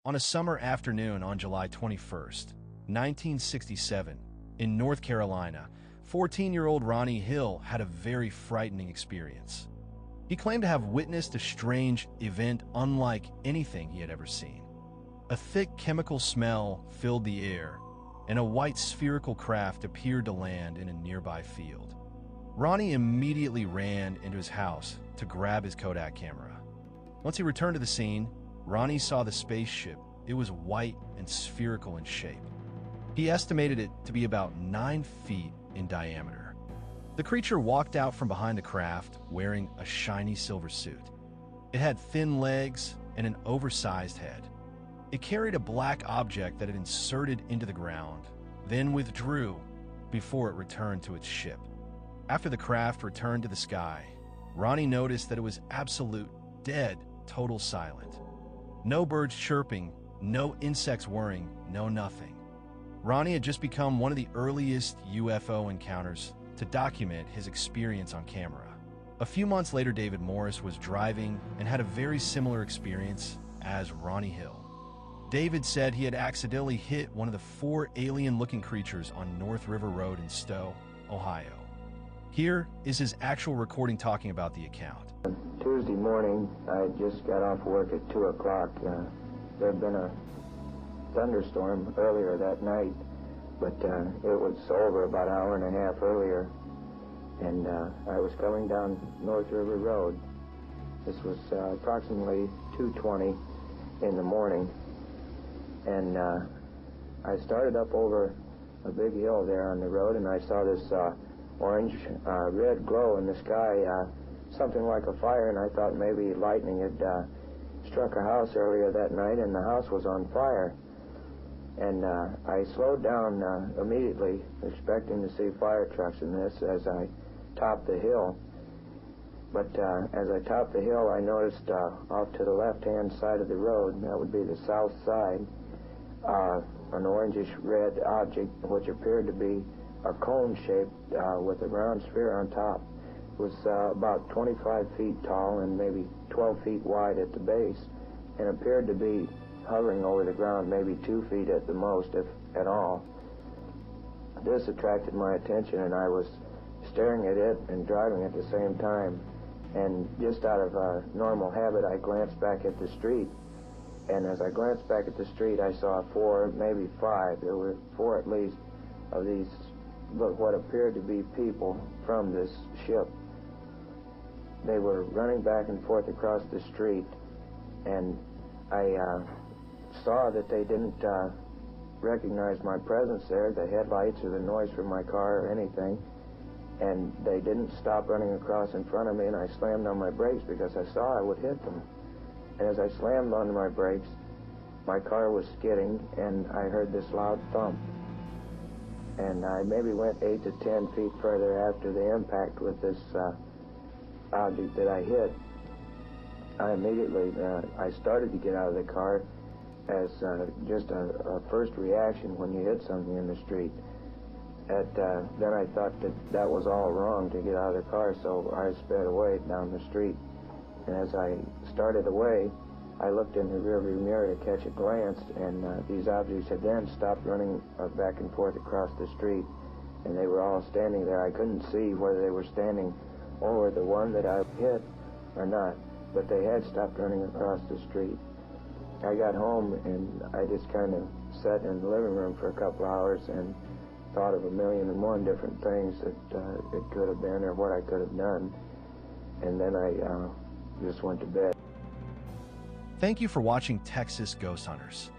On a summer afternoon on July 21st, 1967, in North Carolina, 14-year-old Ronnie Hill had a very frightening experience. He claimed to have witnessed a strange event unlike anything he had ever seen. A thick chemical smell filled the air, and a white spherical craft appeared to land in a nearby field. Ronnie immediately ran into his house to grab his Kodak camera. Once he returned to the scene, Ronnie saw the spaceship. It was white and spherical in shape. He estimated it to be about 9 feet in diameter. The creature walked out from behind the craft wearing a shiny silver suit. It had thin legs and an oversized head. It carried a black object that it inserted into the ground, then withdrew before it returned to its ship. After the craft returned to the sky, Ronnie noticed that it was absolute, dead, total silent. No birds chirping, no insects whirring, no nothing. Ronnie had just become one of the earliest UFO encounters to document his experience on camera. A few months later, David Morris was driving and had a very similar experience as Ronnie Hill. David said he had accidentally hit one of the 4 alien-looking creatures on North River Road in Stowe, Ohio. Here is his actual recording talking about the account. Tuesday morning, I just got off work at 2 o'clock. There had been a thunderstorm earlier that night, but it was over about an hour and a half earlier, and I was coming down North River Road. This was approximately 2:20 in the morning, and I started up over a big hill there on the road, and I saw this orange-red glow in the sky, something like a fire, and I thought maybe lightning had struck a house earlier that night, and the house was on fire. And I slowed down immediately, expecting to see fire trucks in this as I topped the hill. But as I topped the hill, I noticed off to the left-hand side of the road, that would be the south side, an orangish-red object, which appeared to be a cone shaped with a round sphere on top. It was about 25 feet tall and maybe 12 feet wide at the base, and appeared to be hovering over the ground maybe 2 feet at the most, if at all. This attracted my attention, and I was staring at it and driving at the same time. And just out of normal habit, I glanced back at the street. And as I glanced back at the street, I saw 4, maybe 5. There were 4 at least of these, what appeared to be people from this ship. They were running back and forth across the street, and I saw that they didn't recognize my presence there, the headlights or the noise from my car or anything, and they didn't stop running across in front of me, and I slammed on my brakes because I saw I would hit them. And as I slammed on my brakes, my car was skidding, and I heard this loud thump. And I maybe went 8 to 10 feet further after the impact with this object that I hit. I immediately, I started to get out of the car as just a first reaction when you hit something in the street. Then I thought that was all wrong to get out of the car, so I sped away down the street. And as I started away, I looked in the rearview mirror to catch a glance, and these objects had then stopped running back and forth across the street, and they were all standing there. I couldn't see whether they were standing over the one that I hit or not, but they had stopped running across the street. I got home, and I just kind of sat in the living room for a couple hours and thought of 1,000,001 different things that it could have been or what I could have done, and then I just went to bed. Thank you for watching Texas Ghost Hunters.